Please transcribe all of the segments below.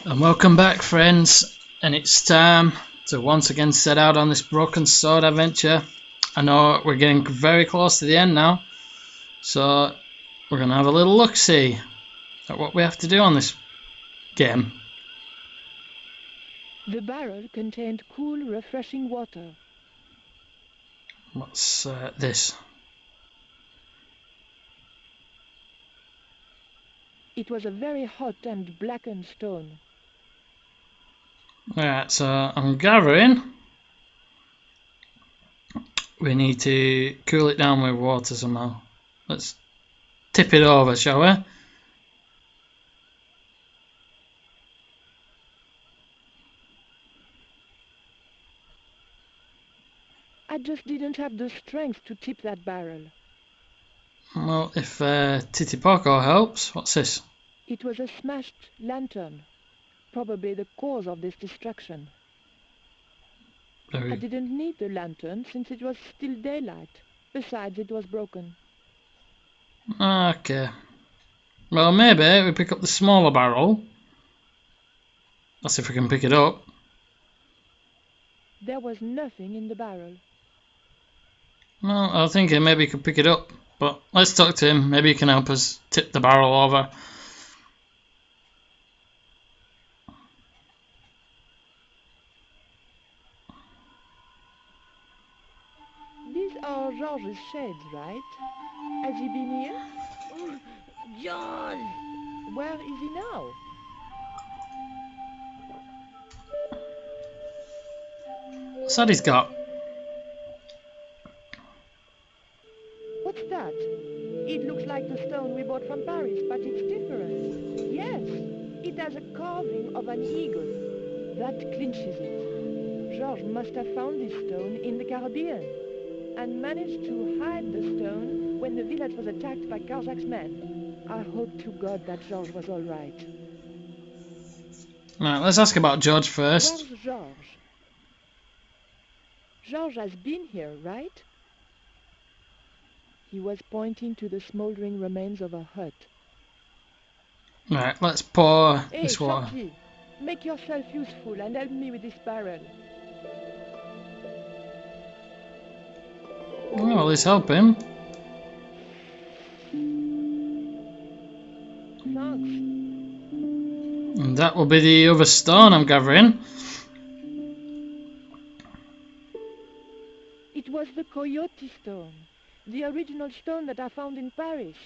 And welcome back, friends, and it's time to once again set out on this Broken Sword adventure. I know we're getting very close to the end now, so we're going to have a little look-see at what we have to do on this game. The barrel contained cool, refreshing water. What's this? It was a very hot and blackened stone. Alright, so I'm gathering we need to cool it down with water somehow. Let's tip it over, shall we? I just didn't have the strength to tip that barrel. Well, if Titipoco helps, what's this? It was a smashed lantern, probably the cause of this destruction. I didn't need the lantern since it was still daylight. Besides, it was broken. Okay. Well, maybe we pick up the smaller barrel. That's if we can pick it up. There was nothing in the barrel. Well, I was thinking maybe you could pick it up, but let's talk to him. Maybe he can help us tip the barrel over. These are Georges' shades, right? Has he been here? George! Where is he now? What's that he's got? What's that? It looks like the stone we bought from Paris, but it's different. Yes, it has a carving of an eagle. That clinches it. Georges must have found this stone in the Caribbean and managed to hide the stone when the village was attacked by Carzak's men. I hope to God that Georges was all right. Right, let's ask about George first. Where's Georges? Georges has been here, right? He was pointing to the smoldering remains of a hut. Right, let's pour Hey, this water. Shorty, make yourself useful and help me with this barrel. Oh, let's help him. Thanks. And that will be the other stone I'm gathering. It was the coyote stone, the original stone that I found in Paris.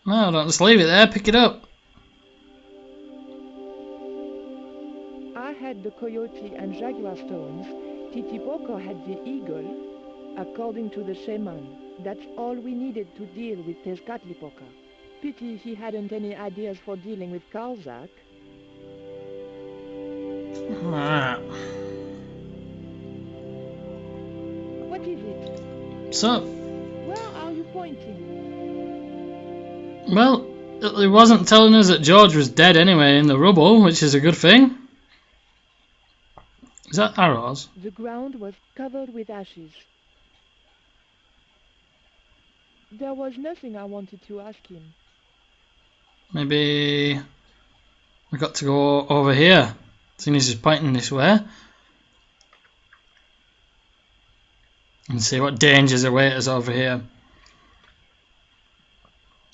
No, don't just leave it there, pick it up. I had the coyote and jaguar stones. Titipoco had the eagle. According to the shaman, that's all we needed to deal with Tezcatlipoca. Pity he hadn't any ideas for dealing with Carzak. Right. What is it? So, Where are you pointing? well, it wasn't telling us that George was dead anyway in the rubble, which is a good thing. Is that arrows? The ground was covered with ashes. There was nothing I wanted to ask him. Maybe we got to go over here, seeing as he's pointing this way, and see what dangers await us over here.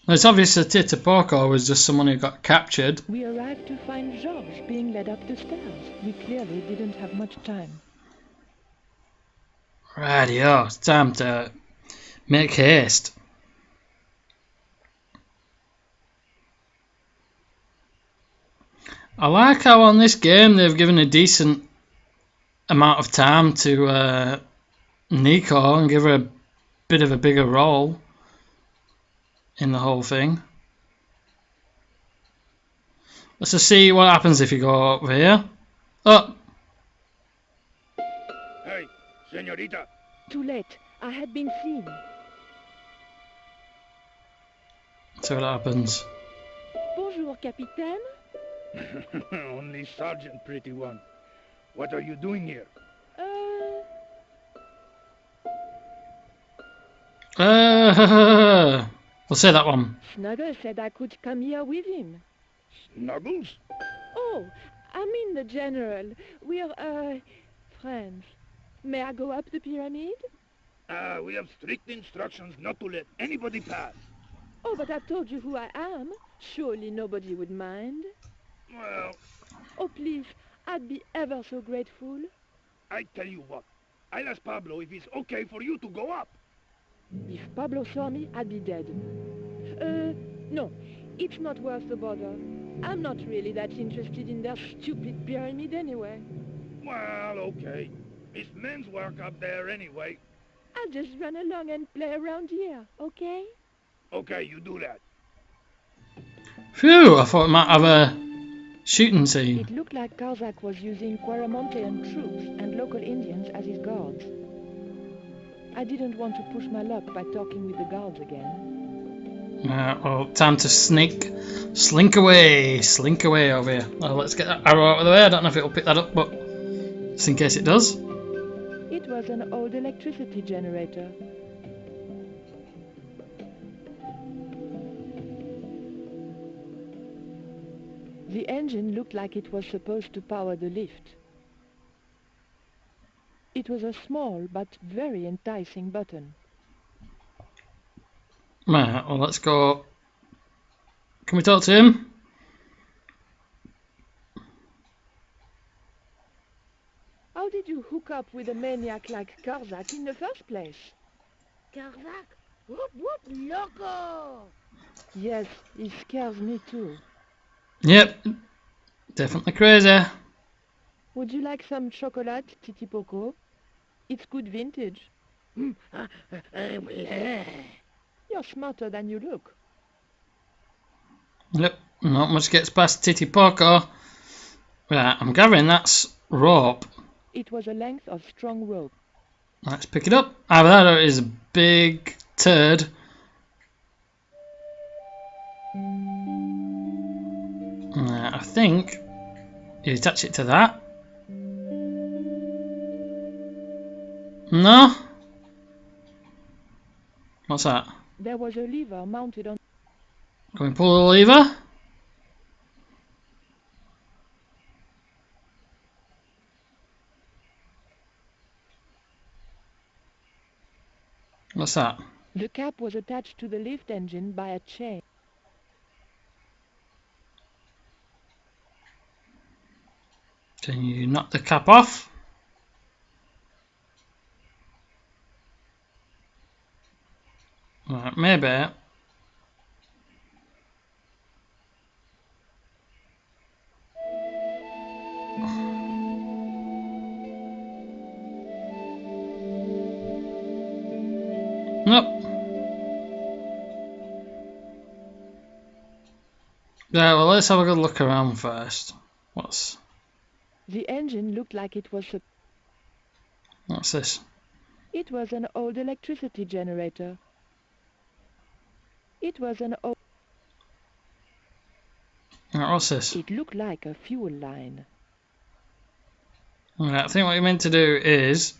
It's obvious that Titipoco was just someone who got captured. We arrived to find Georges being led up the stairs. We clearly didn't have much time. Rightio, it's time to make haste. I like how on this game they've given a decent amount of time to Nico and give her a bit of a bigger role in the whole thing. Let's just see what happens if you go over here. Oh! Hey, señorita. Too late. I had been seen. See what happens. Bonjour, Capitaine. Only Sergeant, pretty one. What are you doing here? We'll say that one. Snuggles said I could come here with him. Snuggles? Oh, I mean the general. We're, friends. May I go up the pyramid? We have strict instructions not to let anybody pass. Oh, but I've told you who I am. Surely nobody would mind. Well, Oh, please, I'd be ever so grateful. I tell you what. I'll ask Pablo if it's okay for you to go up. If Pablo saw me, I'd be dead. No, it's not worth the bother. I'm not really that interested in their stupid pyramid anyway. Well, okay. It's men's work up there anyway. I'll just run along and play around here, okay? Okay, you do that. Phew, I thought we might have a shooting scene. It looked like Karzak was using Quaramontean troops and local Indians as his guards. I didn't want to push my luck by talking with the guards again. Well, time to slink away over here. Well, let's get that arrow out of the way. I don't know if it'll pick that up, but just in case it does. It was an old electricity generator. The engine looked like it was supposed to power the lift. It was a small but very enticing button. Right, well, let's go. Can we talk to him? How did you hook up with a maniac like Karzak in the first place? Karzak? Whoop whoop loco! Yes, he scares me too. Yep, definitely crazy. Would you like some chocolate, Titi Poco? It's good vintage. Bleh. You're smarter than you look. Yep, not much gets past Titi Poco. Right, I'm gathering that's rope. It was a length of strong rope. Let's pick it up. Either that or it is a big turd. Right, I think you attach it to that. No? What's that? There was a lever mounted on... Can we pull the lever? What's that? The cap was attached to the lift engine by a chain. Can you knock the cap off? Right, maybe. Nope. Yeah, well, let's have a good look around first. What's The engine looked like it was... this? It was an old electricity generator. It was an old... Right, what's this? It looked like a fuel line. Right, I think what you're meant to do is...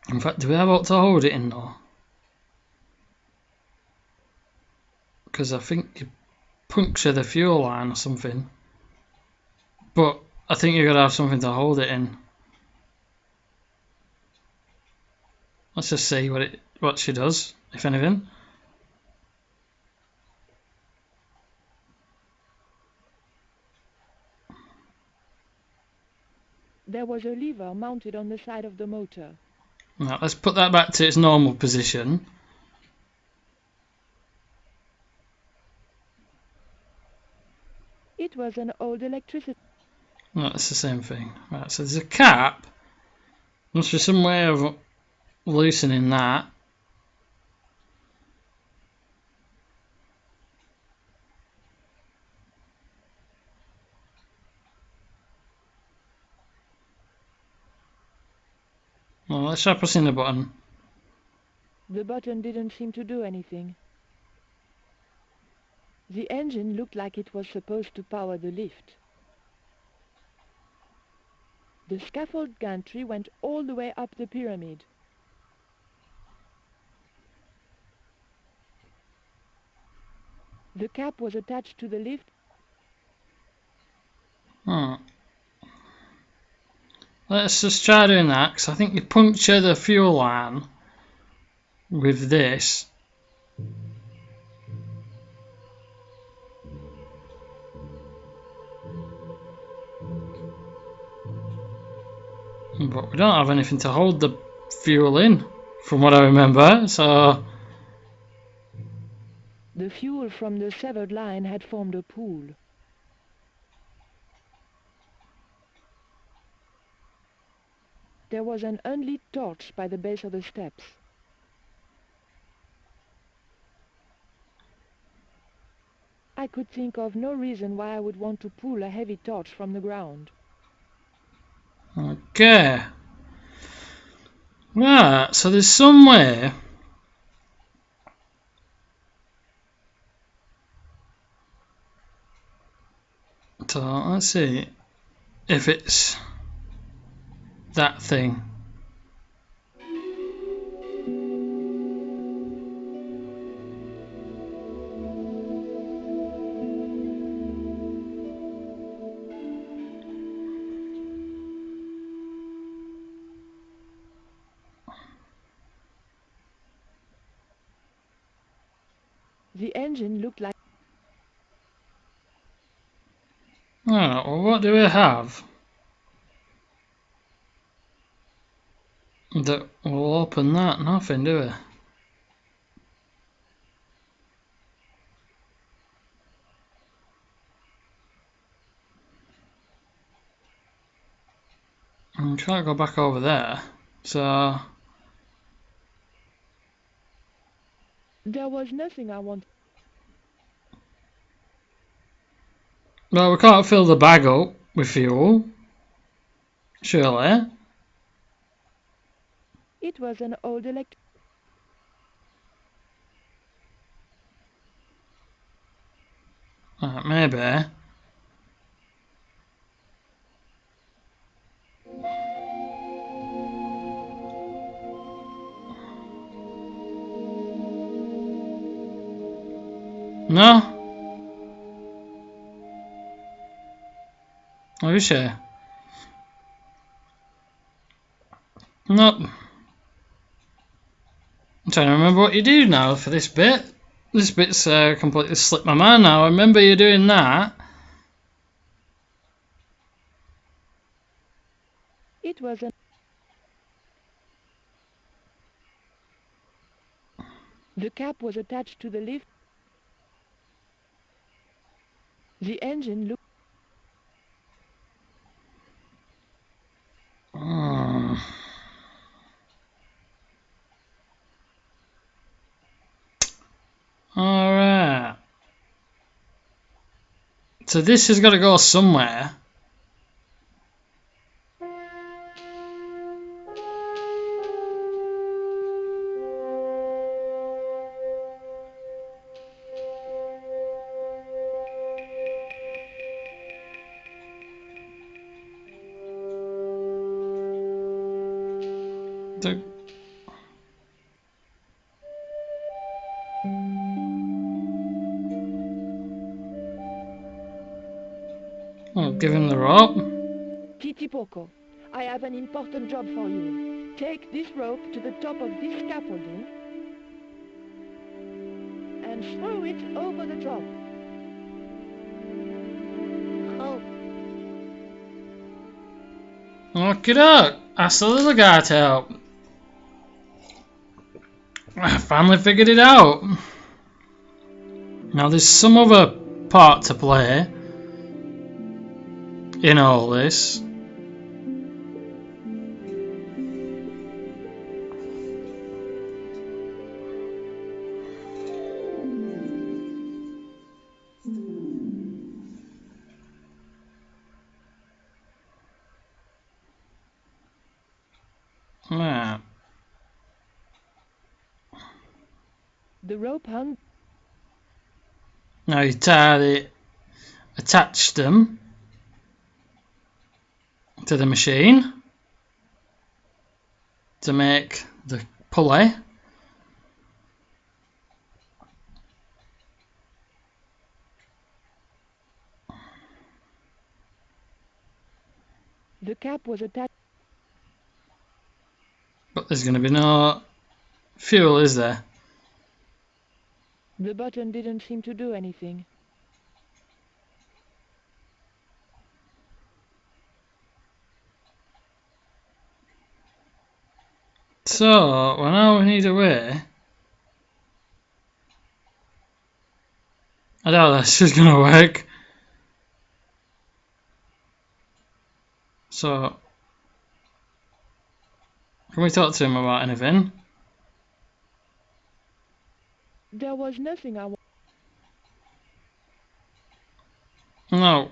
In fact, do we have what to hold it in though? Because I think you puncture the fuel line or something. But I think you're going to have something to hold it in. Let's just see what she does, if anything. There was a lever mounted on the side of the motor. Right, let's put that back to its normal position. It was an old electricity... No, it's the same thing. Right, so there's a cap. Must be some way of loosening that. Well, let's try pressing the button. The button didn't seem to do anything. The engine looked like it was supposed to power the lift. The scaffold gantry went all the way up the pyramid. The cap was attached to the lift. Hmm. Let's just try doing that, because I think you puncture the fuel line with this. But we don't have anything to hold the fuel in, from what I remember, so... The fuel from the severed line had formed a pool. There was an unlit torch by the base of the steps. I could think of no reason why I would want to pull a heavy torch from the ground. Okay. Right, so there's some way... So, let's see if it's that thing. The engine looked like... Alright, well, what do we have that will open that? Nothing, do we? I'm trying to go back over there. So... There was nothing I wanted. Well, we can't fill the bag up with fuel. Surely. It was an old electric... Maybe. No? Are you sure? Nope. I'm trying to remember what you do now for this bit. This bit's completely slipped my mind now. I remember you doing that. It was an... The cap was attached to the lift. The engine looked... Alright. So this has got to go somewhere. I'll give him the rope. Titi Poco, I have an important job for you. Take this rope to the top of this scaffolding and throw it over the drop. Oh, Look it up. Ask the little guy to help. I finally figured it out. Now there's some other part to play in all this. Right. The rope hung... Now you attach them to the machine to make the pulley. The cap was attached. But there's going to be no fuel, is there? The button didn't seem to do anything. So, well, now we need a way. I doubt this is going to work. So, can we talk to him about anything? There was nothing I No.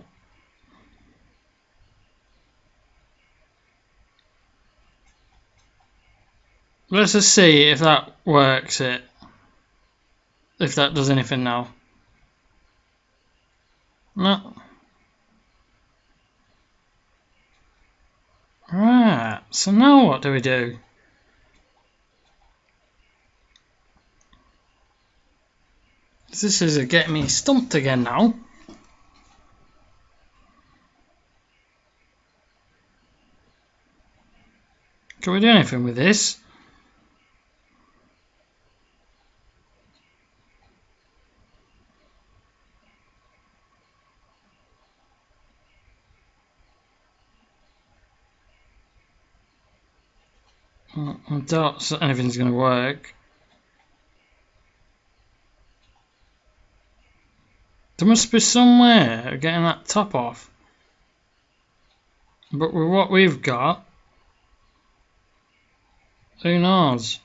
Let's just see if that works it. If that does anything now. No. Right, so now what do we do? This is getting me stumped again now. Can we do anything with this? I doubt anything's going to work. There must be some way of getting that top off. But with what we've got, who knows?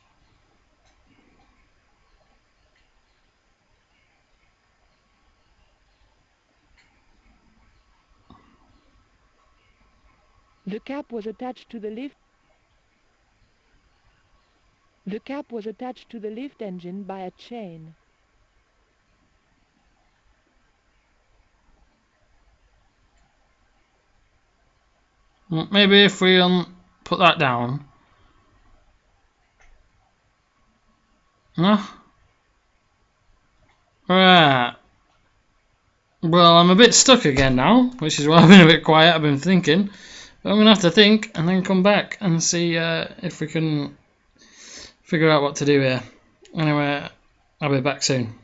The cap was attached to the lift. The cap was attached to the lift engine by a chain. Maybe if we put that down. No? Right. Well, I'm a bit stuck again now, which is why I've been a bit quiet. I've been thinking. But I'm going to have to think and then come back and see if we can figure out what to do here. Anyway, I'll be back soon.